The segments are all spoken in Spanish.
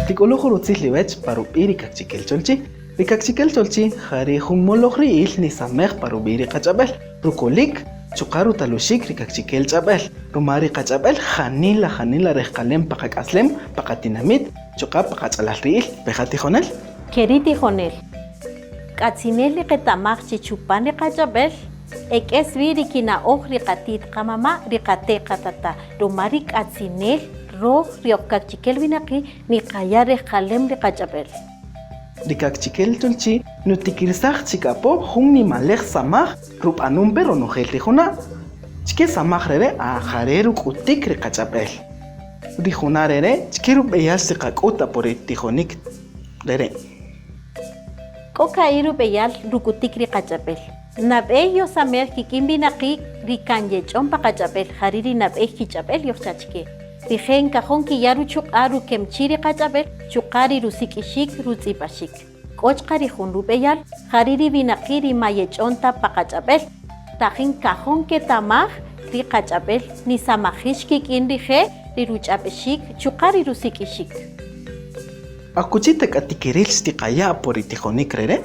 Tikolojo rutzilliwech parupi rikakchikelcholchi. Rikakchikelcholchi jari humolojri il nisamej parubiri kachabel. Rukolik chukaru talushik rikakchikelchabel. Rumari kachabel janila rejkalem pakakaslem pakatinamit chuka pakachalariil pejatijonel. Keritijonel. Katzineli ketamaj chichupani kachabel. Ekesvi rikina rikatit kamama rikate katata. Rumari katzinel ro riokakchikelvinaki nikaya rejkalem rikachabel. Rikakchikelcholchi nutikirsaj chikapo humni malej samaj rupanum pero nojeltijuna. Chike samaj rere ajareru kutik rikachabel. Rijuna rere chikeru beyal sikakota por tijonik rere. Koka iru beyal rukutik rikachabel. Nabello samer kikimbinaki rikanyechon pakachabel hariri nabel kichabel yochachke. Rijen cajón kiyaru chukaru kemchiri kachabel chukari rusikishik rutzipashik. Kochkari junru beyal hariri binakiri mayechonta pakachabel. Tajin cajón que tamaj ri kachabel ni samajishkik inrije riruchapeshik chukari rusikishik. Akuchita katikiril stikaya por itijonik rere?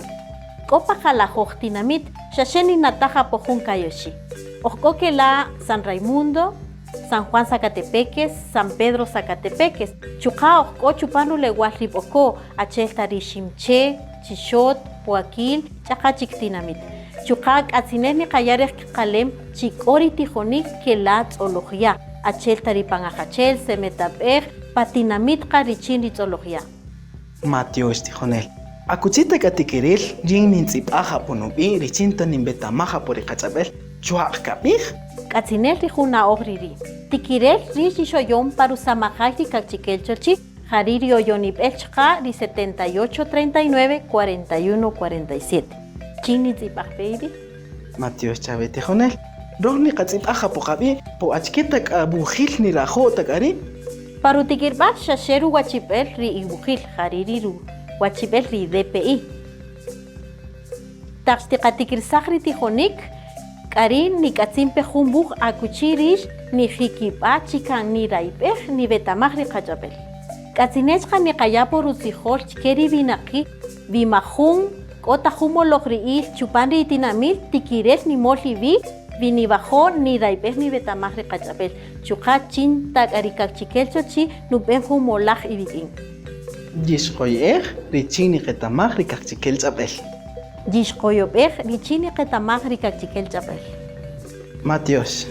Kopa jalajojtinamit shasheni nataja pojun kayoshi. Ojkoke la San Raimundo, San Juan Zacatepeques, San Pedro Zacatepeques. Chuka ojko chupanu leguaslipoko acheltari shimche, chishot, puakil, chakachiktinamit. Chuka atzineni kayarek kalem chikori tijonik que la tzologia. Acheltari pangajachel, semetapej, patinamit karichin ritzologia. Matios tijonel. Akuchita katikiril yin nintzip ponubi richinta nimbetamaja por ikachabel. Chuak kapij? Katzinel rijuna obriri. Tikirel rishishoyon paru samajaki kachikelchochi, hariri oyonib elchka ri 78 39 41 47. Chini tzipaj baby. Matios Chávez tijonel. Rogni katzip pokabi po achketak abujil ni rajo takari. Paru tikirba shasheru wachipel ri ibujil hariri ru. Wachibel ri DPI. Taxtiqatikirsajri tijonik, karin ni katsimpe jumbuj akuchirish ni jikipa chikan ni raipej ni betamajri kachapel. Katsinechka ni kayapo rutzijol chkeri binaki bimajun kota humologri chupanri itinamil tikirel ni molhivi binibajo ni raipej ni betamajri kachapel. Chuka chin takarikakchikelchochi nuben humolaj ibikin. Yishkoyej richini ketamaj rikakchikelchabel. Yishkoyobej richini ketamaj rikakchikelchabel. Matios.